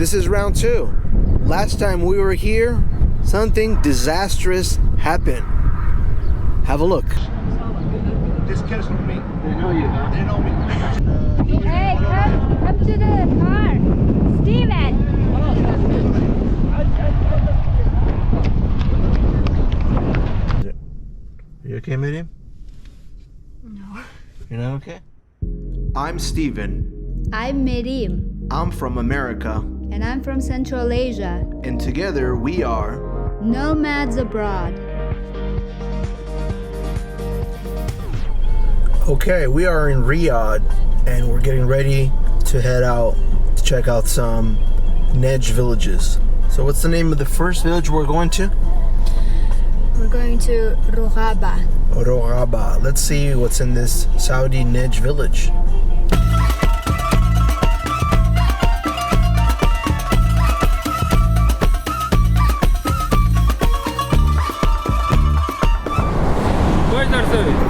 This is round 2. Last time we were here, something disastrous happened. Have a look. This kid's with me. They know you. They know me. Hey, come to the car. Steven! You okay, Miriam? No. You're not okay? I'm Steven. I'm Miriam. I'm from America. And I'm from Central Asia. And together we are Nomads Abroad. Okay, we are in Riyadh and we're getting ready to head out to check out some Najd Villages. So what's the name of the first village we're going to? We're going to Riyadh. Let's see what's in this Saudi Najd Village.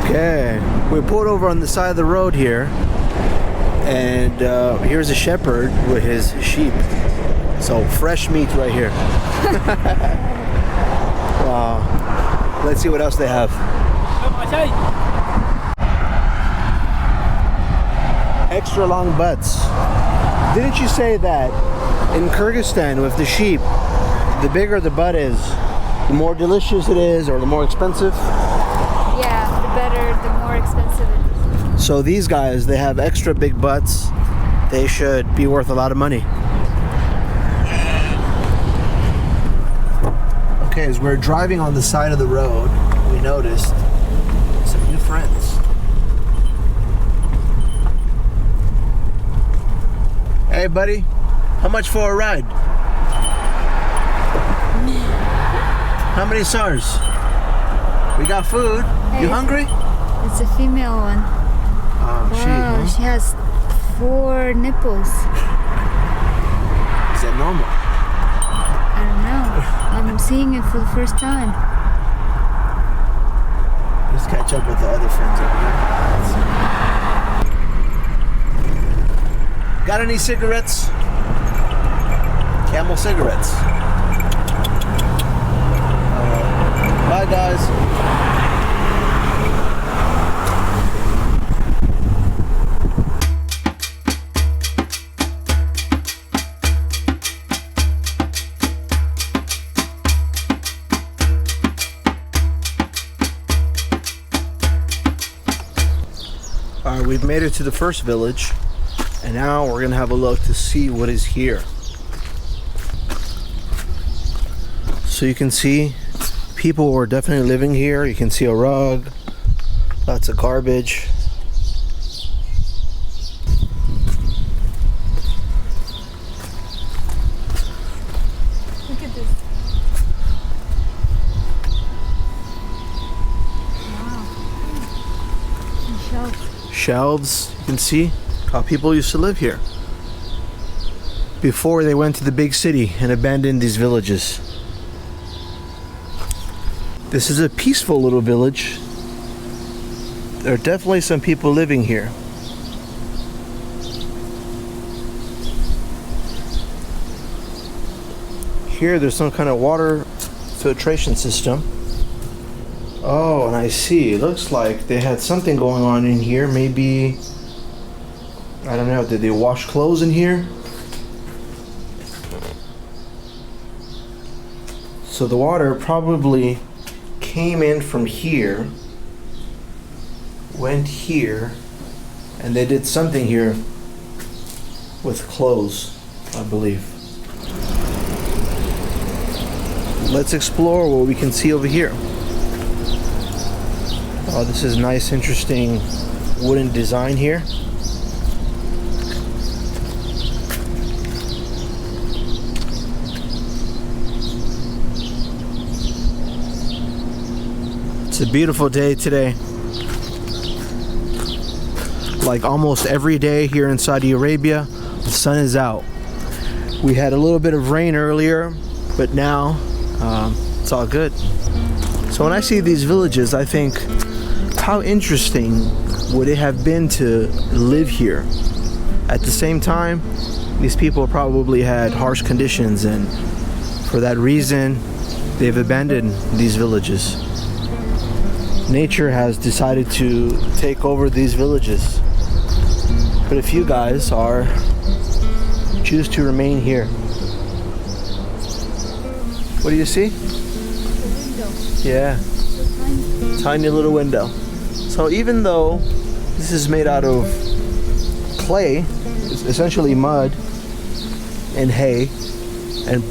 Okay, we pulled over on the side of the road here, and here's a shepherd with his sheep. So fresh meat right here. Wow. Let's see what else they have. Extra long butts. Didn't you say that in Kyrgyzstan with the sheep, the bigger the butt is, the more delicious it is, or the more expensive? Yeah, the better, the more expensive it is. So these guys, they have extra big butts. They should be worth a lot of money. Okay, as we're driving on the side of the road, we noticed some new friends. Hey buddy, how much for a ride? How many SARS? We got food. Hey, you hungry? It's a female one. Oh, Wow, she has 4 nipples. Is that normal? I don't know. I'm seeing it for the first time. Let's catch up with the other friends over here. Got any cigarettes? Camel cigarettes. Bye guys. Alright, we've made it to the first village, and now we're gonna have a look to see what is here. So you can see people were definitely living here. You can see a rug, lots of garbage. Look at this. Wow. And shelves. Shelves, you can see how people used to live here before they went to the big city and abandoned these villages. This is a peaceful little village. There are definitely some people living here. Here there's some kind of water filtration system. Oh, and I see. It looks like they had something going on in here. Maybe, I don't know, did they wash clothes in here? So the water probably came in from here, went here, and they did something here with clothes, I believe. Let's explore what we can see over here. Oh, this is nice, interesting wooden design here. It's a beautiful day today. Like almost every day here in Saudi Arabia, the sun is out. We had a little bit of rain earlier, but now it's all good. So when I see these villages, I think, how interesting would it have been to live here? At the same time, these people probably had harsh conditions, and for that reason, they've abandoned these villages. Nature has decided to take over these villages. But if you guys choose to remain here. What do you see? Yeah, tiny little window. So even though this is made out of clay, it's essentially mud and hay and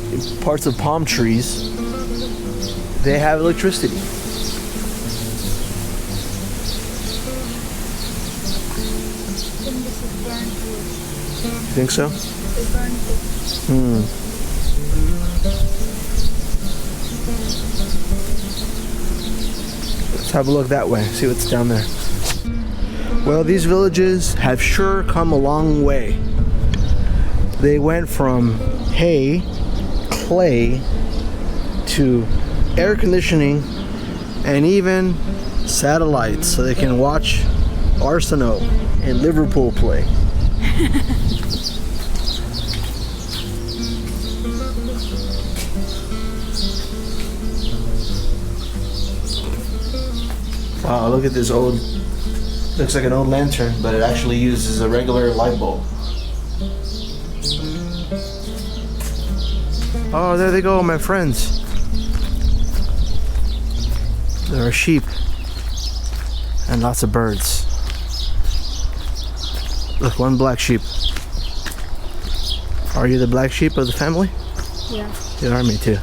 parts of palm trees, they have electricity. You think so? Let's have a look that way, see what's down there. Well, these villages have sure come a long way. They went from hay, clay, to air conditioning, and even satellites so they can watch Arsenal and Liverpool play. Wow, look at this old, looks like an old lantern, but it actually uses a regular light bulb. Oh, there they go, my friends. There are sheep and lots of birds. Look, one black sheep. Are you the black sheep of the family? Yeah. You are, me too.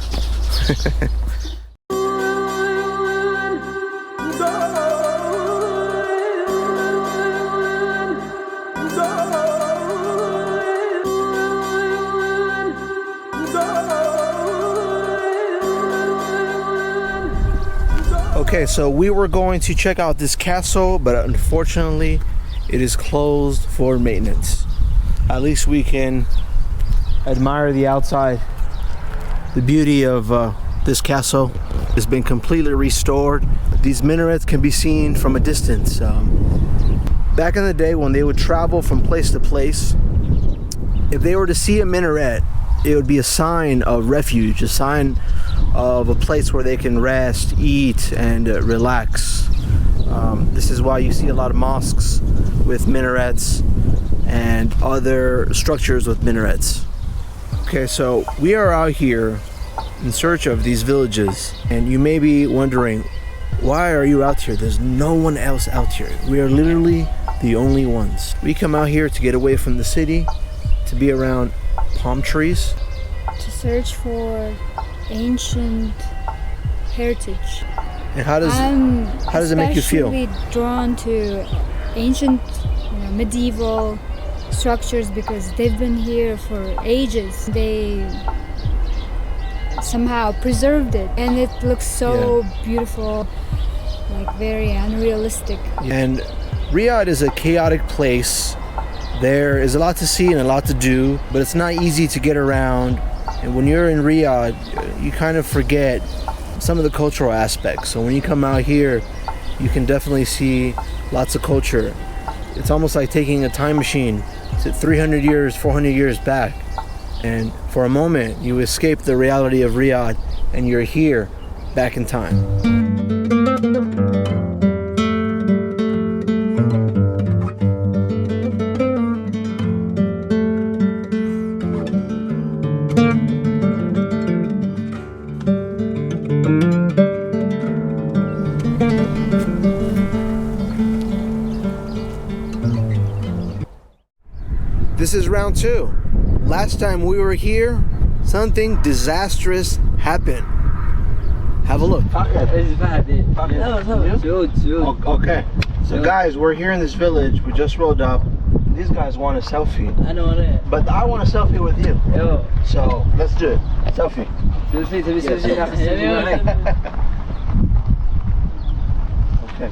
Okay, so we were going to check out this castle, but unfortunately it is closed for maintenance. At least we can admire the outside. The beauty of this castle has been completely restored. These minarets can be seen from a distance. Back in the day when they would travel from place to place, if they were to see a minaret, it would be a sign of refuge, a sign of a place where they can rest, eat, and relax. This is why you see a lot of mosques with minarets and other structures with minarets. Okay, so we are out here in search of these villages, and you may be wondering, why are you out here? There's no one else out here. We are literally the only ones. We come out here to get away from the city, to be around palm trees, To search for ancient heritage. and how does it make you feel? I'm especially drawn to ancient, medieval structures because they've been here for ages. They somehow preserved it, and it looks so beautiful, like very unrealistic. And Riyadh is a chaotic place. There is a lot to see and a lot to do, but it's not easy to get around. And when you're in Riyadh, you kind of forget some of the cultural aspects. So when you come out here, you can definitely see lots of culture. It's almost like taking a time machine to 300 years, 400 years back. And for a moment, you escape the reality of Riyadh and you're here back in time. This is round 2. Last time we were here, something disastrous happened. Have a look. Okay. So guys, we're here in this village. We just rolled up. These guys want a selfie. I know that. But I want a selfie with you. Yo. So let's do it. Selfie. Okay.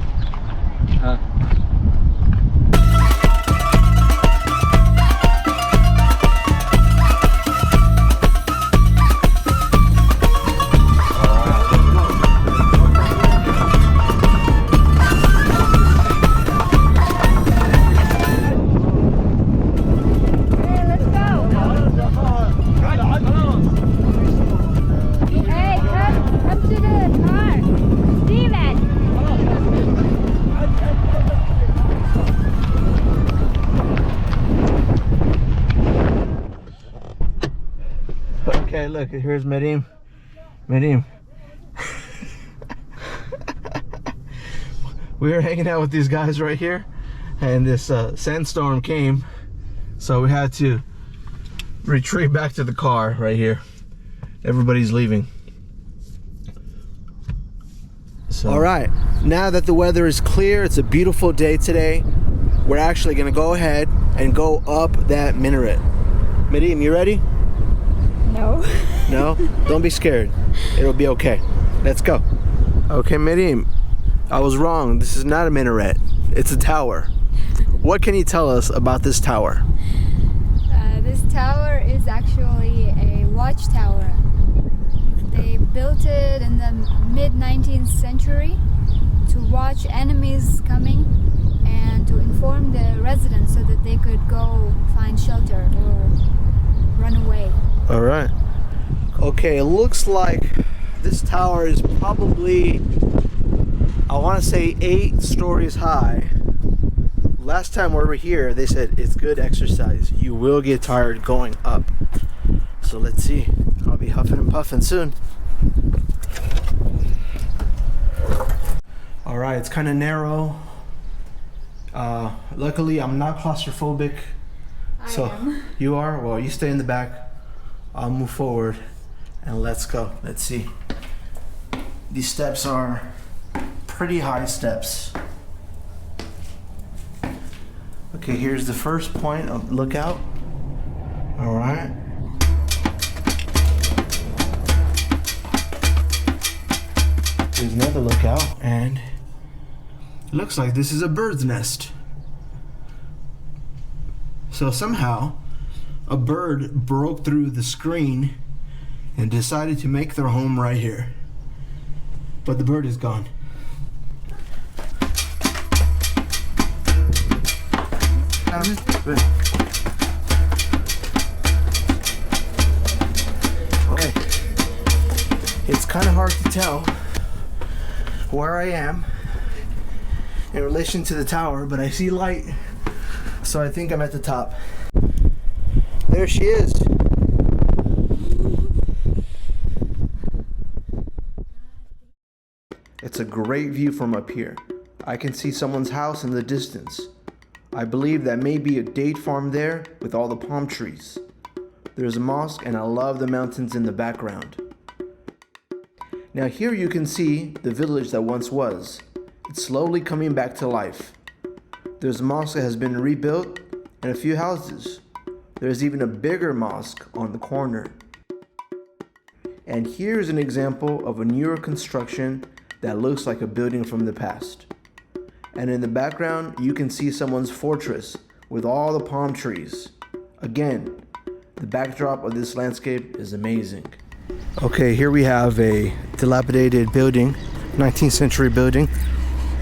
Okay, look, here's Medim. Medim. We were hanging out with these guys right here, and this sandstorm came, so we had to retreat back to the car right here. Everybody's leaving. So. All right, now that the weather is clear, it's a beautiful day today. We're actually gonna go ahead and go up that minaret. Medim, you ready? No. No? Don't be scared. It'll be okay. Let's go. Okay, Medim, I was wrong. This is not a minaret. It's a tower. What can you tell us about this tower? This tower is actually a watchtower. They built it in the mid-19th century to watch enemies coming and to inform the residents so that they could go find shelter or run away. All right. Okay, it looks like this tower is probably, I want to say 8 stories high. Last time we were here, they said it's good exercise. You will get tired going up. So let's see. I'll be huffing and puffing soon. All right, it's kind of narrow. Luckily, I'm not claustrophobic. I am. You are? Well, you stay in the back. I'll move forward and let's go. Let's see. These steps are pretty high steps. Okay, here's the first point of lookout. All right. Here's another lookout, and it looks like this is a bird's nest. So somehow a bird broke through the screen and decided to make their home right here. But the bird is gone. Okay. It's kind of hard to tell where I am in relation to the tower, but I see light, so I think I'm at the top. There she is. It's a great view from up here. I can see someone's house in the distance. I believe that may be a date farm there with all the palm trees. There's a mosque, and I love the mountains in the background. Now here you can see the village that once was. It's slowly coming back to life. There's a mosque that has been rebuilt and a few houses. There's even a bigger mosque on the corner. And here's an example of a newer construction that looks like a building from the past. And in the background, you can see someone's fortress with all the palm trees. Again, the backdrop of this landscape is amazing. Okay, here we have a dilapidated building, 19th century building.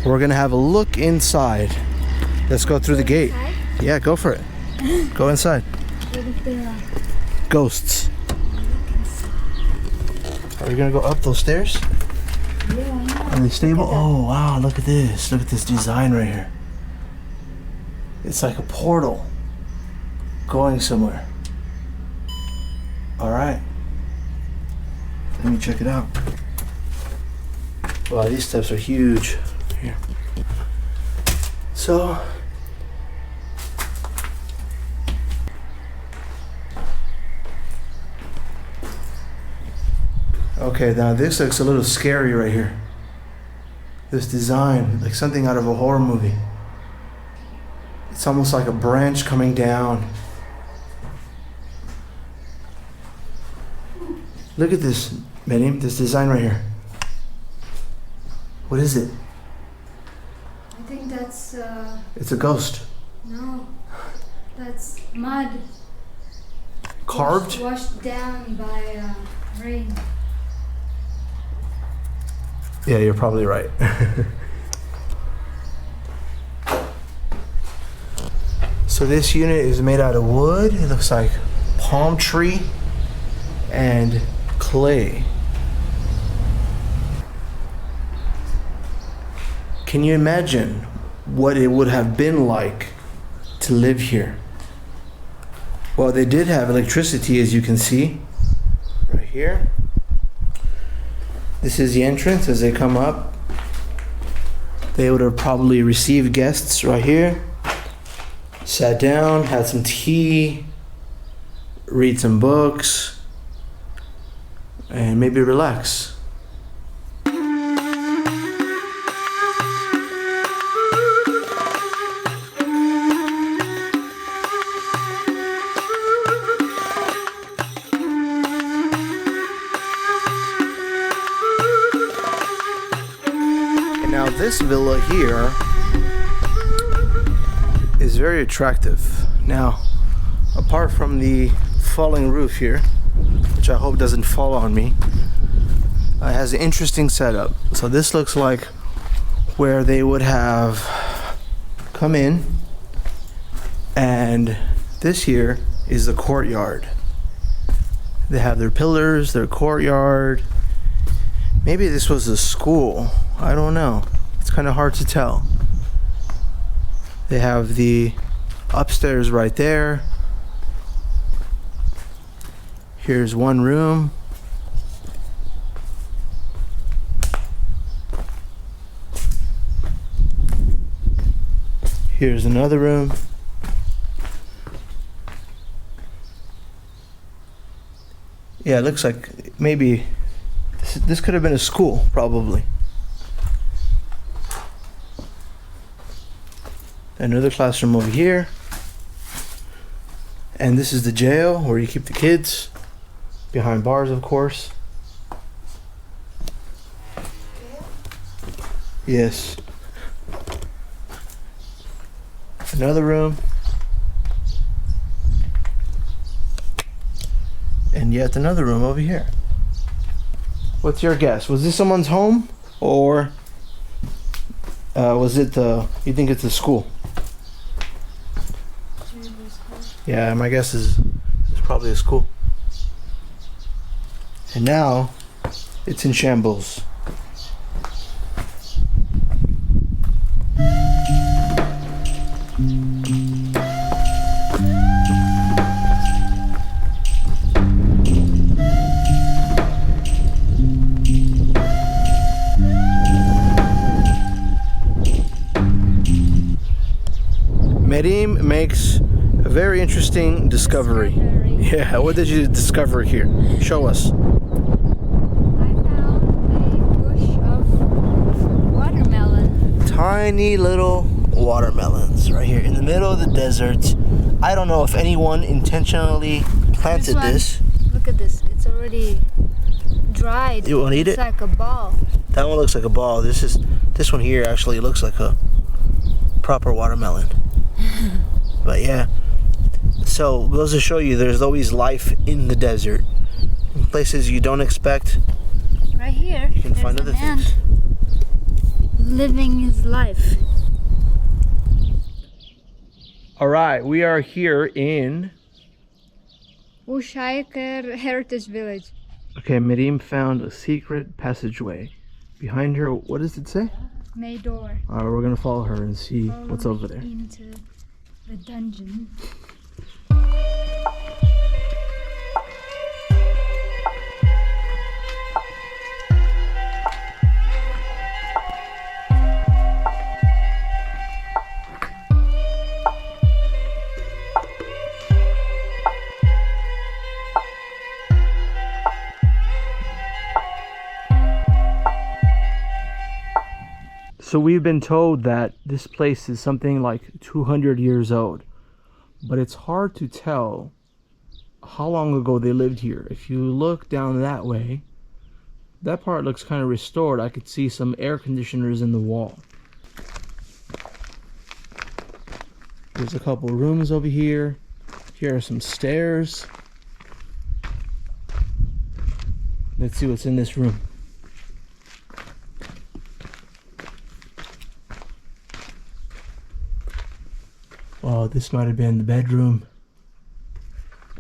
We're gonna have a look inside. Let's go through the gate. Yeah, go for it. Go inside. Ghosts. Are we gonna go up those stairs? Yeah. On the stable? Oh wow, look at this. Look at this design right here. It's like a portal going somewhere. Alright. Let me check it out. Wow, these steps are huge. Here. So okay, now this looks a little scary right here. This design, like something out of a horror movie. It's almost like a branch coming down. Look at this, Medim, this design right here. What is it? I think that's It's a ghost. no, that's mud Carved? washed down by rain. Yeah, you're probably right. So this unit is made out of wood. It looks like palm tree and clay. Can you imagine what it would have been like to live here? Well, they did have electricity, as you can see. here. This is the entrance as they come up. They would have probably received guests right here. Sat down, had some tea, read some books, and maybe relax. Now this villa here is very attractive. Now, apart from the falling roof here, which I hope doesn't fall on me, it has an interesting setup. So this looks like where they would have come in, and this here is the courtyard. They have their pillars, their courtyard. Maybe this was a school. I don't know. It's kind of hard to tell. They have the upstairs right there. Here's one room. Here's another room. Yeah, it looks like maybe this could have been a school, probably. Another classroom over here. And this is the jail where you keep the kids. Behind bars, of course. Yes. Another room. And yet another room over here. What's your guess? Was this someone's home? Or was it you think it's a school? Yeah, my guess is it's probably a school. And now it's in shambles. Merim makes a very interesting discovery. Yeah, what did you discover here? Show us. I found a bush of watermelon. Tiny little watermelons right here in the middle of the desert. I don't know if anyone intentionally planted this. Look at this. It's already dried. You want to eat it? It's like a ball. That one looks like a ball. This one here actually looks like a proper watermelon. But yeah. So it goes to show you there's always life in the desert. In places you don't expect. Right here, You can find other things. Living his life. All right, we are here in. Ushaiker Heritage Village. Okay, Merim found a secret passageway. Behind her, what does it say? May door. All right, we're gonna follow her and see what's over there. Into the dungeon. So we've been told that this place is something like 200 years old, but it's hard to tell how long ago they lived here. If you look down that way, that part looks kind of restored. I could see some air conditioners in the wall. There's a couple rooms over here. Here are some stairs. Let's see what's in this room. Oh, this might have been the bedroom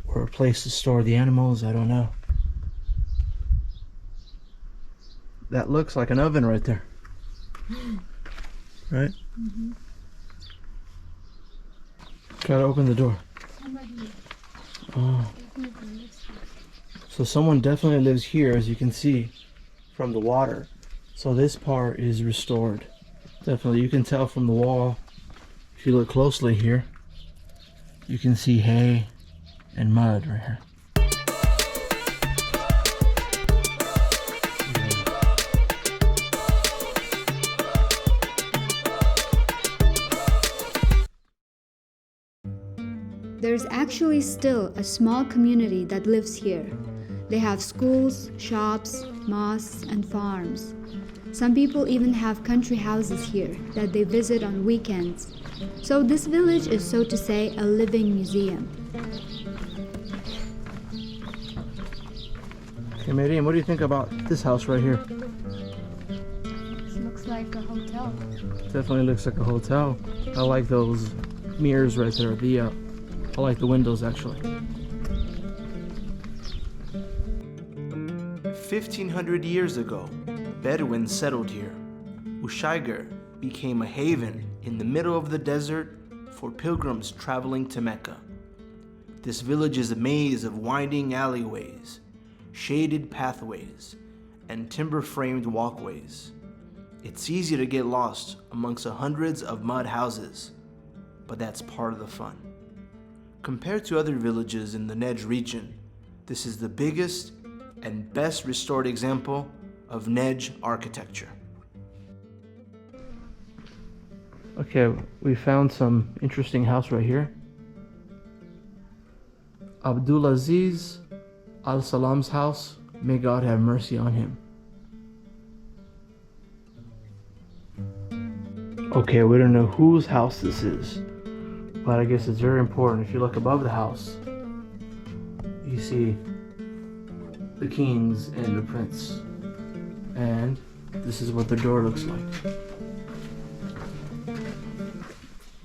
or a place to store the animals. I don't know. That looks like an oven right there. Right? Mm-hmm. Gotta open the door. Oh. So someone definitely lives here, as you can see from the water. So this part is restored. Definitely, you can tell from the wall, if you look closely here, you can see hay and mud right here. There's actually still a small community that lives here. They have schools, shops, mosques, and farms. Some people even have country houses here that they visit on weekends. So this village is, so to say, a living museum. Okay, Miriam, what do you think about this house right here? This looks like a hotel. Definitely looks like a hotel. I like those mirrors right there. I like the windows actually. 1,500 years ago, Bedouins settled here. Ushaigar became a haven in the middle of the desert for pilgrims traveling to Mecca. This village is a maze of winding alleyways, shaded pathways, and timber-framed walkways. It's easy to get lost amongst the hundreds of mud houses, but that's part of the fun. Compared to other villages in the Najd region, this is the biggest and best restored example of Najd architecture. Okay, we found some interesting house right here. Abdulaziz Al Salam's house. May God have mercy on him. Okay, we don't know whose house this is, but I guess it's very important. If you look above the house, you see the kings and the prince. And this is what the door looks like.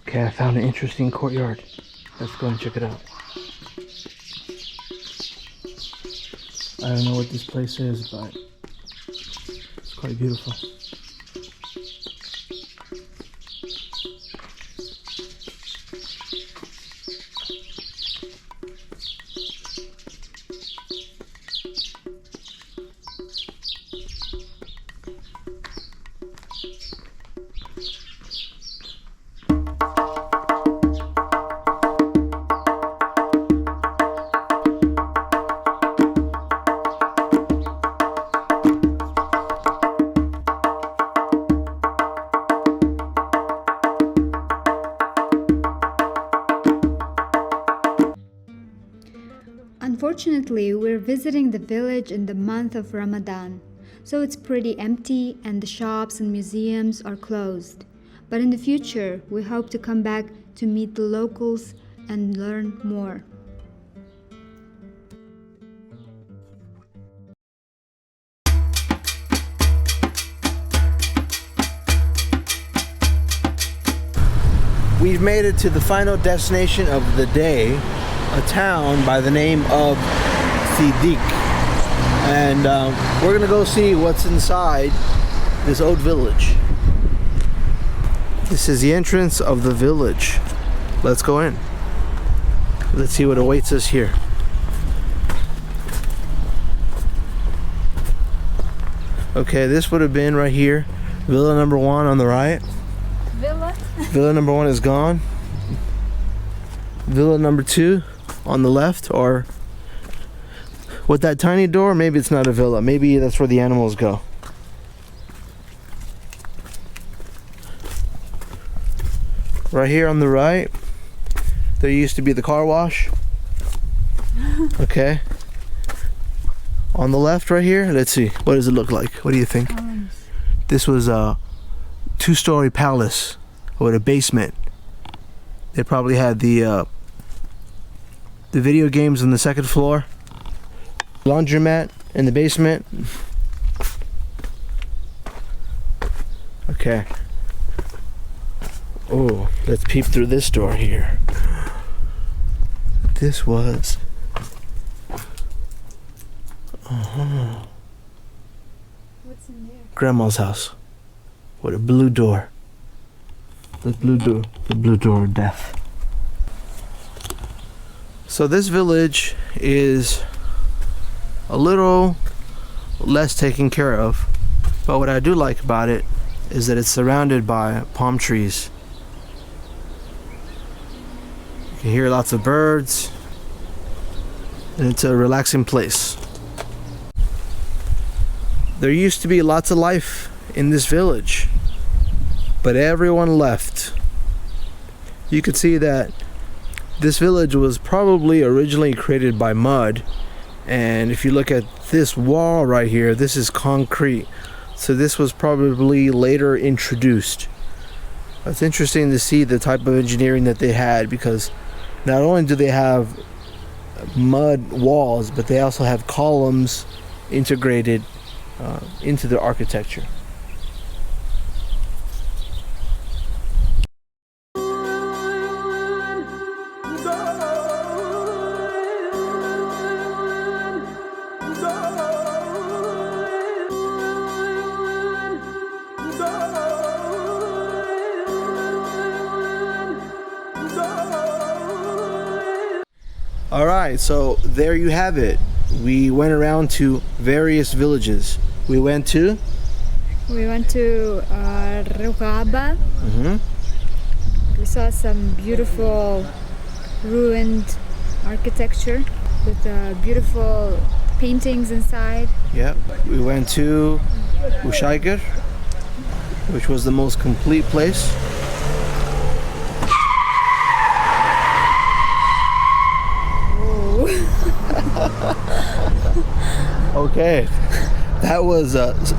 Okay, I found an interesting courtyard. Let's go and check it out. I don't know what this place is, but it's quite beautiful. Unfortunately, we're visiting the village in the month of Ramadan, so it's pretty empty and the shops and museums are closed. But in the future, we hope to come back to meet the locals and learn more. We've made it to the final destination of the day, a town by the name of Siddiq, and we're gonna go see what's inside this old village. This is the entrance of the village. Let's go in. Let's see what awaits us here. Okay, this would have been right here, villa number 1 on the right. Villa number 1 is gone. Villa number 2 on the left, or with that tiny door, maybe it's not a villa. Maybe that's where the animals go. Right here on the right, there used to be the car wash. Okay. On the left right here, let's see. What does it look like? What do you think? This was a 2-story palace with a basement. They probably had the video games on the 2nd floor, laundromat in the basement. Okay. Oh, let's peep through this door here. This was What's in there? Grandma's house with a blue door. The blue door of death. So this village is a little less taken care of. But what I do like about it is that it's surrounded by palm trees. You can hear lots of birds, and it's a relaxing place. There used to be lots of life in this village, but everyone left. You could see that this village was probably originally created by mud, and if you look at this wall right here, this is concrete, so this was probably later introduced. It's interesting to see the type of engineering that they had, because not only do they have mud walls, but they also have columns integrated into the architecture. All right, so there you have it. We went around to various villages. We went to Riyadh. We saw some beautiful ruined architecture with beautiful paintings inside. Yep. We went to Ushaigar, which was the most complete place. Okay, that was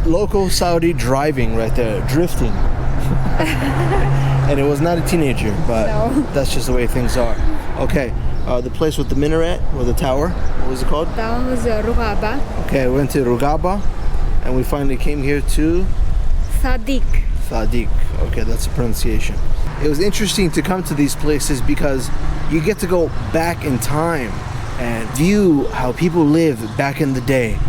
local Saudi driving right there, drifting. And it was not a teenager, but No. That's just the way things are. Okay, the place with the minaret or the tower, what was it called? That one was Rugaba. Okay, we went to Rugaba, and we finally came here to Sadiq. Sadiq. Okay, that's the pronunciation. It was interesting to come to these places because you get to go back in time and view how people lived back in the day.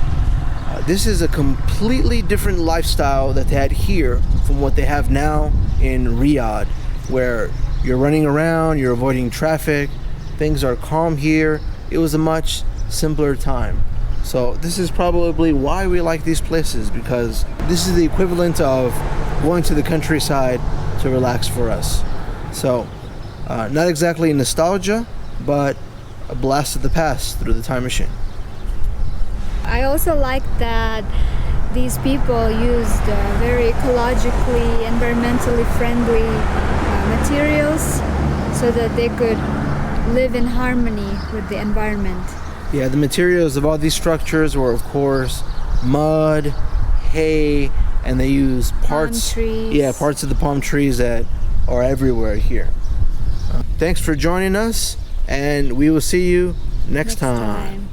This is a completely different lifestyle that they had here from what they have now in Riyadh, where you're running around, you're avoiding traffic, things are calm here. It was a much simpler time. So this is probably why we like these places, because this is the equivalent of going to the countryside to relax for us. So not exactly nostalgia, but a blast of the past through the time machine. I also like that these people used very ecologically, environmentally friendly materials so that they could live in harmony with the environment. Yeah, the materials of all these structures were, of course, mud, hay, and they use parts. Palm trees. Yeah, parts of the palm trees that are everywhere here. Thanks for joining us, and we will see you next time.